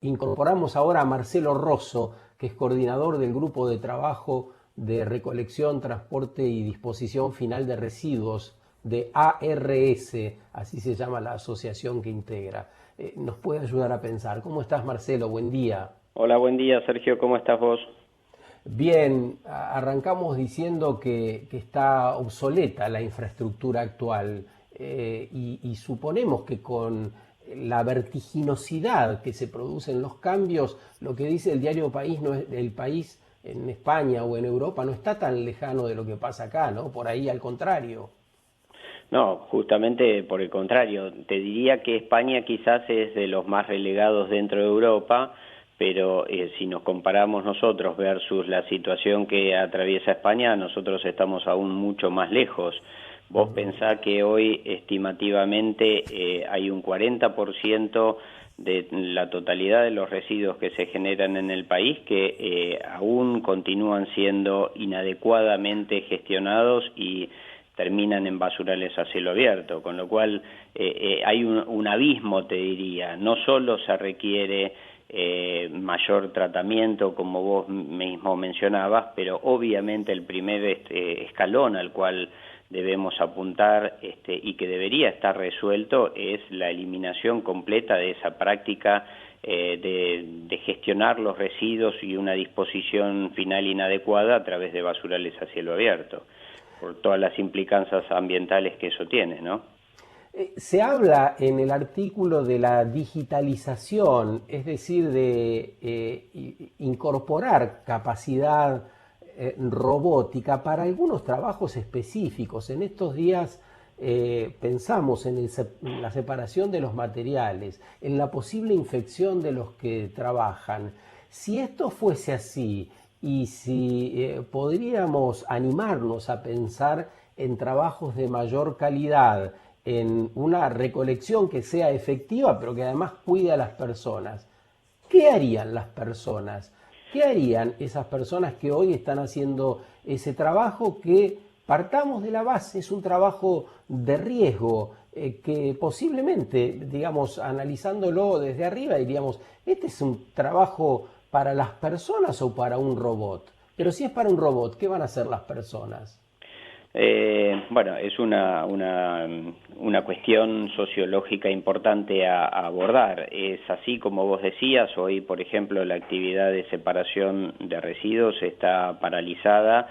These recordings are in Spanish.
Incorporamos ahora a Marcelo Rosso, que es coordinador del grupo de trabajo de recolección, transporte y disposición final de residuos de ARS, así se llama la asociación que integra. Nos puede ayudar a pensar. ¿Cómo estás, Marcelo? Buen día. Hola, buen día, Sergio, ¿cómo estás vos? Bien, arrancamos diciendo que está obsoleta la infraestructura actual y suponemos que con la vertiginosidad que se producen los cambios, lo que dice el diario País, no es, el País en España o en Europa no está tan lejano de lo que pasa acá, ¿no? Por ahí al contrario. No, justamente por el contrario, te diría que España quizás es de los más relegados dentro de Europa, pero si nos comparamos nosotros versus la situación que atraviesa España, nosotros estamos aún mucho más lejos. Vos pensá que hoy estimativamente hay un 40% de la totalidad de los residuos que se generan en el país que aún continúan siendo inadecuadamente gestionados y terminan en basurales a cielo abierto, con lo cual hay un abismo, te diría. No solo se requiere mayor tratamiento, como vos mismo mencionabas, pero obviamente el primer escalón al cual debemos apuntar y que debería estar resuelto es la eliminación completa de esa práctica de gestionar los residuos y una disposición final inadecuada a través de basurales a cielo abierto, por todas las implicancias ambientales que eso tiene, ¿no? Se habla en el artículo de la digitalización, es decir, de incorporar capacidad robótica para algunos trabajos específicos. En estos días pensamos en la separación de los materiales, en la posible infección de los que trabajan. Si esto fuese así y si podríamos animarnos a pensar en trabajos de mayor calidad, en una recolección que sea efectiva, pero que además cuide a las personas. ¿Qué harían las personas? ¿Qué harían esas personas que hoy están haciendo ese trabajo que, partamos de la base, es un trabajo de riesgo, que posiblemente, digamos, analizándolo desde arriba, diríamos, este es un trabajo para las personas o para un robot? Pero si es para un robot, ¿qué van a hacer las personas? Bueno, es una cuestión sociológica importante a abordar. Es así como vos decías, hoy, por ejemplo, la actividad de separación de residuos está paralizada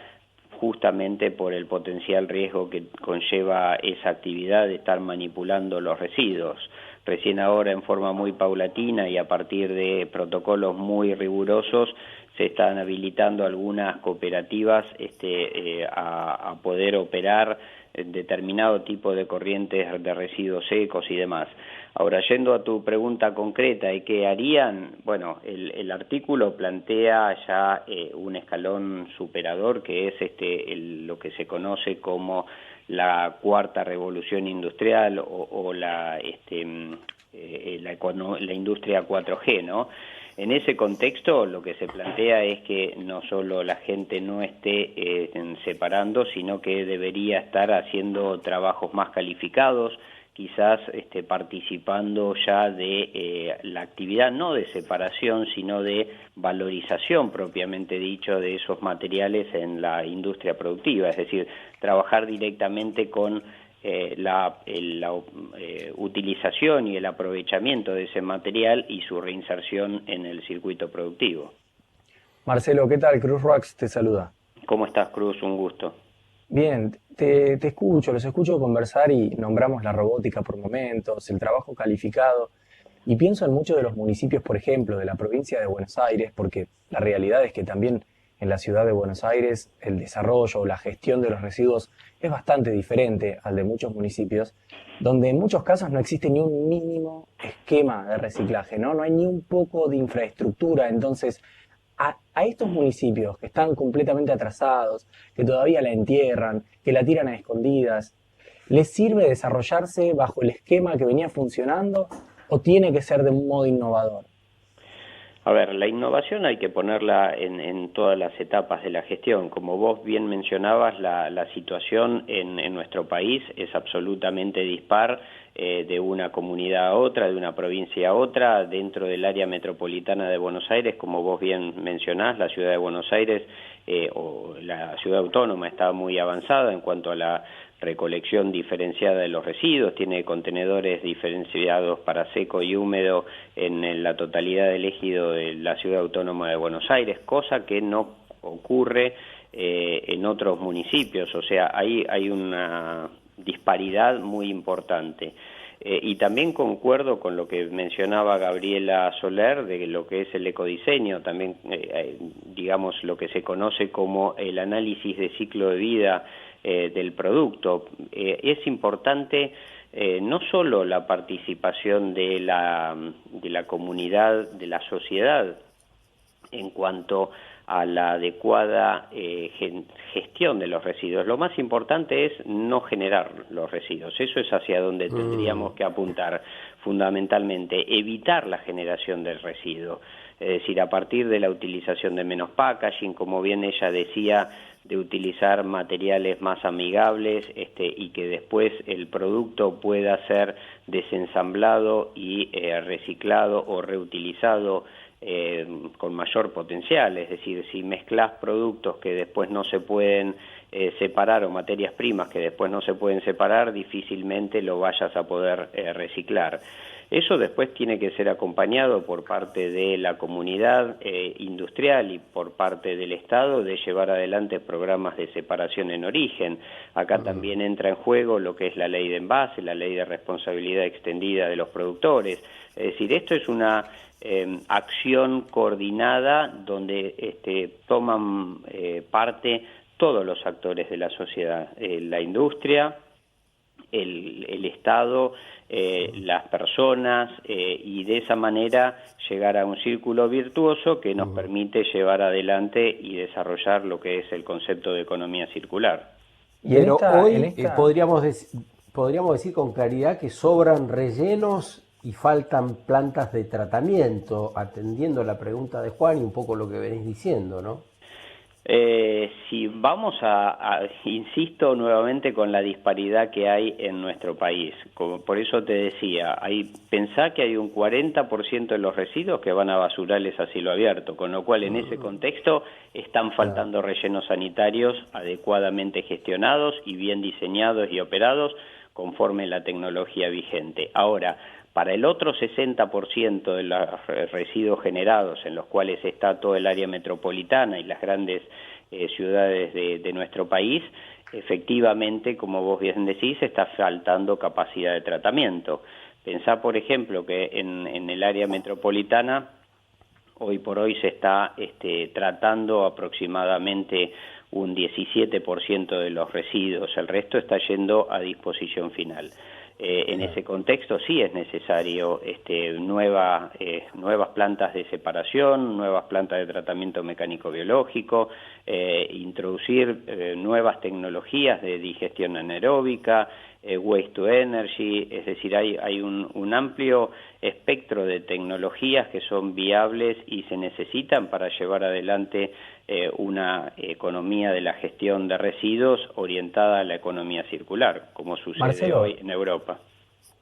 justamente por el potencial riesgo que conlleva esa actividad de estar manipulando los residuos. Recién ahora, en forma muy paulatina y a partir de protocolos muy rigurosos, se están habilitando algunas cooperativas a poder operar determinado tipo de corrientes de residuos secos y demás. Ahora, yendo a tu pregunta concreta de qué harían, bueno, el artículo plantea ya un escalón superador que es lo que se conoce como la cuarta revolución industrial o la industria 4G, ¿no? En ese contexto lo que se plantea es que no solo la gente no esté separando, sino que debería estar haciendo trabajos más calificados, quizás participando ya de la actividad no de separación, sino de valorización propiamente dicho de esos materiales en la industria productiva, es decir, trabajar directamente con la utilización y el aprovechamiento de ese material y su reinserción en el circuito productivo. Marcelo, ¿qué tal? Cruz Rox te saluda. ¿Cómo estás, Cruz? Un gusto. Bien, te escucho, los escucho conversar y nombramos la robótica por momentos, el trabajo calificado, y pienso en muchos de los municipios, por ejemplo, de la provincia de Buenos Aires, porque la realidad es que también en la ciudad de Buenos Aires el desarrollo o la gestión de los residuos es bastante diferente al de muchos municipios, donde en muchos casos no existe ni un mínimo esquema de reciclaje, ¿no? No hay ni un poco de infraestructura, entonces a estos municipios que están completamente atrasados, que todavía la entierran, que la tiran a escondidas, ¿les sirve desarrollarse bajo el esquema que venía funcionando o tiene que ser de un modo innovador? A ver, la innovación hay que ponerla en todas las etapas de la gestión. Como vos bien mencionabas, la situación en nuestro país es absolutamente dispar de una comunidad a otra, de una provincia a otra. Dentro del área metropolitana de Buenos Aires, como vos bien mencionás, la ciudad de Buenos Aires o la ciudad autónoma está muy avanzada en cuanto a la recolección diferenciada de los residuos, tiene contenedores diferenciados para seco y húmedo en la totalidad del ejido de la ciudad autónoma de Buenos Aires, cosa que no ocurre en otros municipios. O sea, hay una disparidad muy importante. Y también concuerdo con lo que mencionaba Gabriela Soler de lo que es el ecodiseño, también digamos lo que se conoce como el análisis de ciclo de vida del producto. Es importante no solo la participación de la comunidad, de la sociedad, en cuanto a la adecuada gestión de los residuos. Lo más importante es no generar los residuos. Eso es hacia donde tendríamos que apuntar fundamentalmente, evitar la generación del residuo. Es decir, a partir de la utilización de menos packaging, como bien ella decía, de utilizar materiales más amigables y que después el producto pueda ser desensamblado y reciclado o reutilizado con mayor potencial. Es decir, si mezclas productos que después no se pueden separar o materias primas que después no se pueden separar, difícilmente lo vayas a poder reciclar. Eso después tiene que ser acompañado por parte de la comunidad industrial y por parte del Estado de llevar adelante programas de separación en origen. Acá también entra en juego lo que es la ley de envase, la ley de responsabilidad extendida de los productores. Es decir, esto es una acción coordinada donde toman parte todos los actores de la sociedad, la industria, el Estado, las personas, y de esa manera llegar a un círculo virtuoso que nos permite llevar adelante y desarrollar lo que es el concepto de economía circular. Pero hoy podríamos decir con claridad que sobran rellenos y faltan plantas de tratamiento, atendiendo la pregunta de Juan y un poco lo que venís diciendo, ¿no? Si vamos insisto nuevamente con la disparidad que hay en nuestro país, por eso te decía, pensá que hay un 40% de los residuos que van a basurales a cielo abierto, con lo cual en ese contexto están faltando rellenos sanitarios adecuadamente gestionados y bien diseñados y operados conforme la tecnología vigente. Ahora, para el otro 60% de los residuos generados, en los cuales está todo el área metropolitana y las grandes ciudades de nuestro país, efectivamente, como vos bien decís, está faltando capacidad de tratamiento. Pensá, por ejemplo, que en el área metropolitana, hoy por hoy se está tratando aproximadamente un 17% de los residuos, el resto está yendo a disposición final. En ese contexto sí es necesario nuevas plantas de separación, nuevas plantas de tratamiento mecánico-biológico, introducir nuevas tecnologías de digestión anaeróbica, waste to energy, es decir, hay un amplio espectro de tecnologías que son viables y se necesitan para llevar adelante una economía de la gestión de residuos orientada a la economía circular, como sucede Marcelo, hoy en Europa.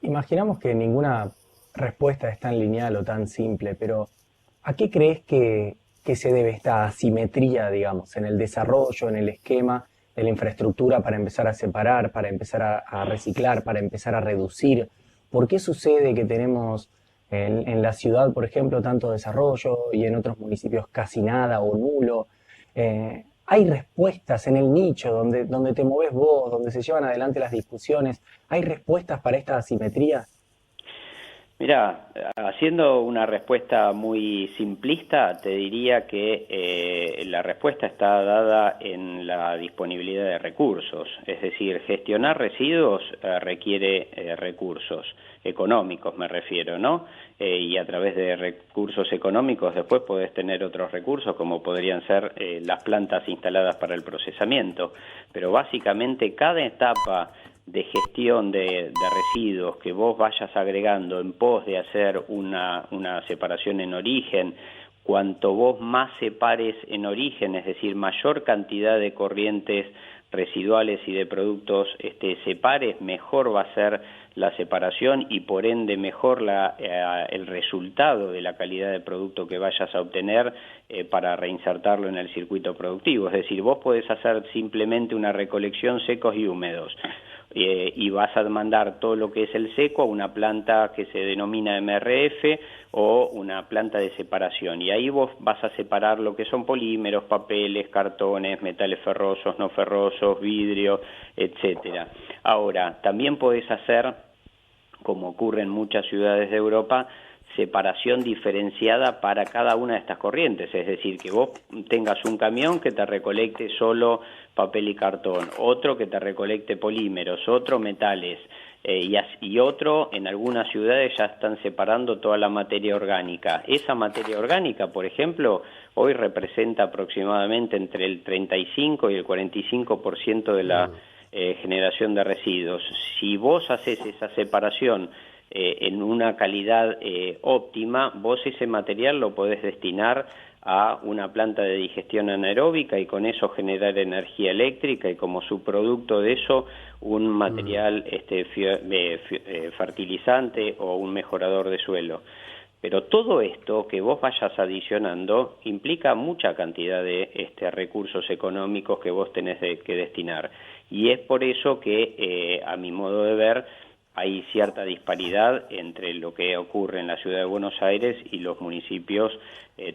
Imaginamos que ninguna respuesta es tan lineal o tan simple, pero ¿a qué crees que se debe esta asimetría, digamos, en el desarrollo, en el esquema de la infraestructura para empezar a separar, para empezar a reciclar, para empezar a reducir? ¿Por qué sucede que tenemos en la ciudad, por ejemplo, tanto desarrollo y en otros municipios casi nada o nulo? Hay respuestas en el nicho donde te movés vos, donde se llevan adelante las discusiones. ¿Hay respuestas para esta asimetría? Mira, haciendo una respuesta muy simplista, te diría que la respuesta está dada en la disponibilidad de recursos. Es decir, gestionar residuos requiere recursos económicos, me refiero, ¿no? Y a través de recursos económicos después podés tener otros recursos, como podrían ser las plantas instaladas para el procesamiento. Pero básicamente cada etapa de gestión de residuos que vos vayas agregando en pos de hacer una separación en origen cuanto vos más separes en origen, es decir, mayor cantidad de corrientes residuales y de productos separes, mejor va a ser la separación y por ende mejor el resultado de la calidad de producto que vayas a obtener para reinsertarlo en el circuito productivo. Es decir, vos podés hacer simplemente una recolección secos y húmedos y vas a mandar todo lo que es el seco a una planta que se denomina MRF o una planta de separación, y ahí vos vas a separar lo que son polímeros, papeles, cartones, metales ferrosos, no ferrosos, vidrio, etcétera. Ahora, también podés hacer, como ocurre en muchas ciudades de Europa, separación diferenciada para cada una de estas corrientes, es decir, que vos tengas un camión que te recolecte solo papel y cartón, otro que te recolecte polímeros, otro metales, y otro, en algunas ciudades ya están separando toda la materia orgánica. Esa materia orgánica, por ejemplo, hoy representa aproximadamente entre el 35 y el 45% de la generación de residuos. Si vos haces esa separación en una calidad óptima, vos ese material lo podés destinar a una planta de digestión anaeróbica y con eso generar energía eléctrica y como subproducto de eso un material fertilizante o un mejorador de suelo. Pero todo esto que vos vayas adicionando implica mucha cantidad de recursos económicos que vos tenés que destinar. Y es por eso que, a mi modo de ver, hay cierta disparidad entre lo que ocurre en la ciudad de Buenos Aires y los municipios,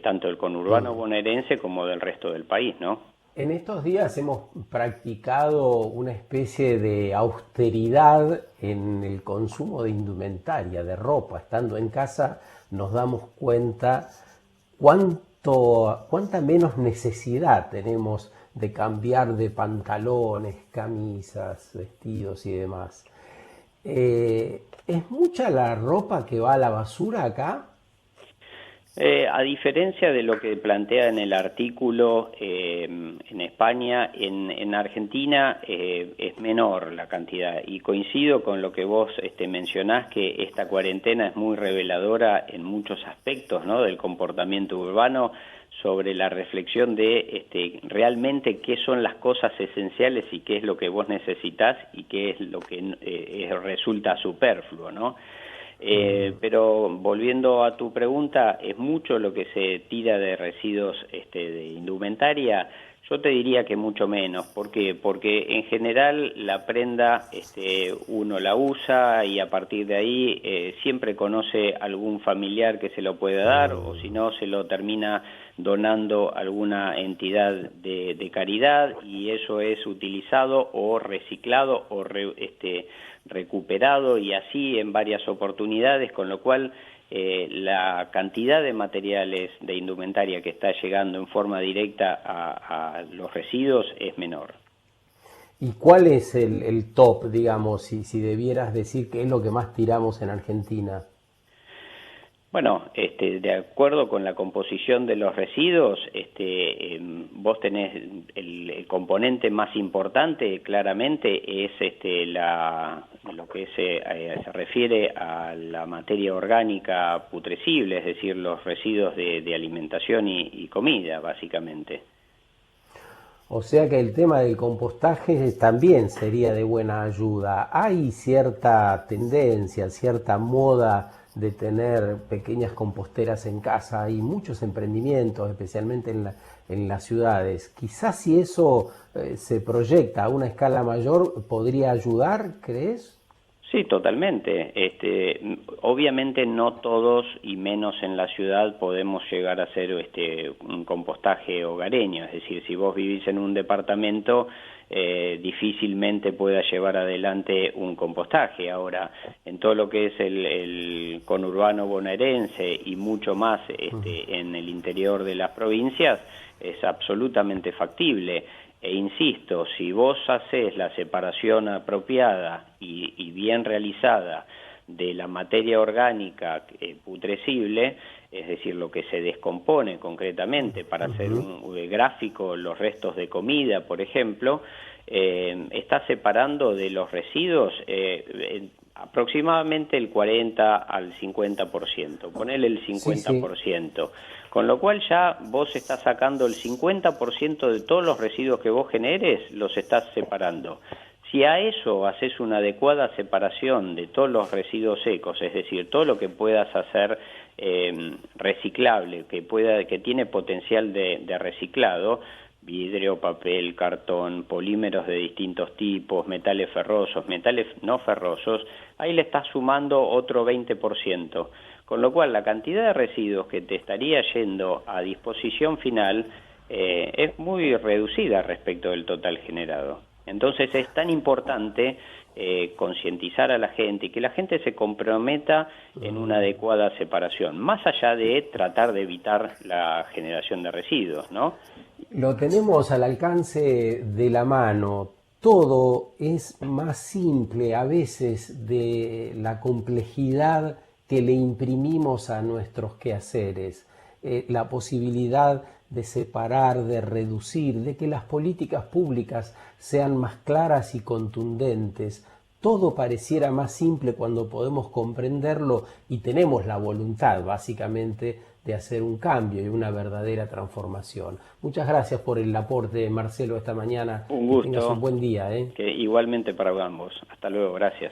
tanto del conurbano bonaerense como del resto del país, ¿no? En estos días hemos practicado una especie de austeridad en el consumo de indumentaria, de ropa. Estando en casa nos damos cuenta cuánta menos necesidad tenemos de cambiar de pantalones, camisas, vestidos y demás. ¿Es mucha la ropa que va a la basura acá? A diferencia de lo que plantea en el artículo en España, en Argentina es menor la cantidad y coincido con lo que vos mencionás, que esta cuarentena es muy reveladora en muchos aspectos, ¿no?, del comportamiento urbano, sobre la reflexión de realmente qué son las cosas esenciales y qué es lo que vos necesitás y qué es lo que resulta superfluo, ¿no? Pero volviendo a tu pregunta, es mucho lo que se tira de residuos de indumentaria. Yo te diría que mucho menos. ¿Por qué? Porque en general la prenda uno la usa y a partir de ahí siempre conoce algún familiar que se lo pueda dar, o si no se lo termina donando a alguna entidad de caridad, y eso es utilizado o reciclado o recuperado, y así en varias oportunidades, con lo cual la cantidad de materiales de indumentaria que está llegando en forma directa a los residuos es menor. ¿Y cuál es el top, digamos, si debieras decir qué es lo que más tiramos en Argentina? Bueno, de acuerdo con la composición de los residuos, vos tenés el componente más importante, claramente, es lo que se refiere a la materia orgánica putrescible, es decir, los residuos de alimentación y comida, básicamente. O sea que el tema del compostaje también sería de buena ayuda. Hay cierta tendencia, cierta moda de tener pequeñas composteras en casa. Hay muchos emprendimientos, especialmente en las ciudades. Quizás si eso se proyecta a una escala mayor, ¿podría ayudar, crees? Sí, totalmente. Obviamente no todos, y menos en la ciudad, podemos llegar a hacer un compostaje hogareño. Es decir, si vos vivís en un departamento, difícilmente pueda llevar adelante un compostaje. Ahora, en todo lo que es el conurbano bonaerense y mucho más en el interior de las provincias, es absolutamente factible. E insisto, si vos haces la separación apropiada y bien realizada de la materia orgánica putrescible, es decir, lo que se descompone concretamente para hacer un gráfico, los restos de comida, por ejemplo, está separando de los residuos aproximadamente el 40 al 50%, ponele el 50%, Con lo cual ya vos estás sacando el 50% de todos los residuos que vos generes, los estás separando. Si a eso haces una adecuada separación de todos los residuos secos, es decir, todo lo que puedas hacer reciclable, que tiene potencial de reciclado, vidrio, papel, cartón, polímeros de distintos tipos, metales ferrosos, metales no ferrosos, ahí le estás sumando otro 20%. Con lo cual, la cantidad de residuos que te estaría yendo a disposición final es muy reducida respecto del total generado. Entonces, es tan importante concientizar a la gente y que la gente se comprometa en una adecuada separación, más allá de tratar de evitar la generación de residuos, ¿no? Lo tenemos al alcance de la mano. Todo es más simple a veces de la complejidad que le imprimimos a nuestros quehaceres. La posibilidad de separar, de reducir, de que las políticas públicas sean más claras y contundentes. Todo pareciera más simple cuando podemos comprenderlo y tenemos la voluntad, básicamente, de hacer un cambio y una verdadera transformación. Muchas gracias por el aporte, Marcelo, esta mañana. Un gusto. Que tengas un buen día. Que igualmente para ambos. Hasta luego, gracias.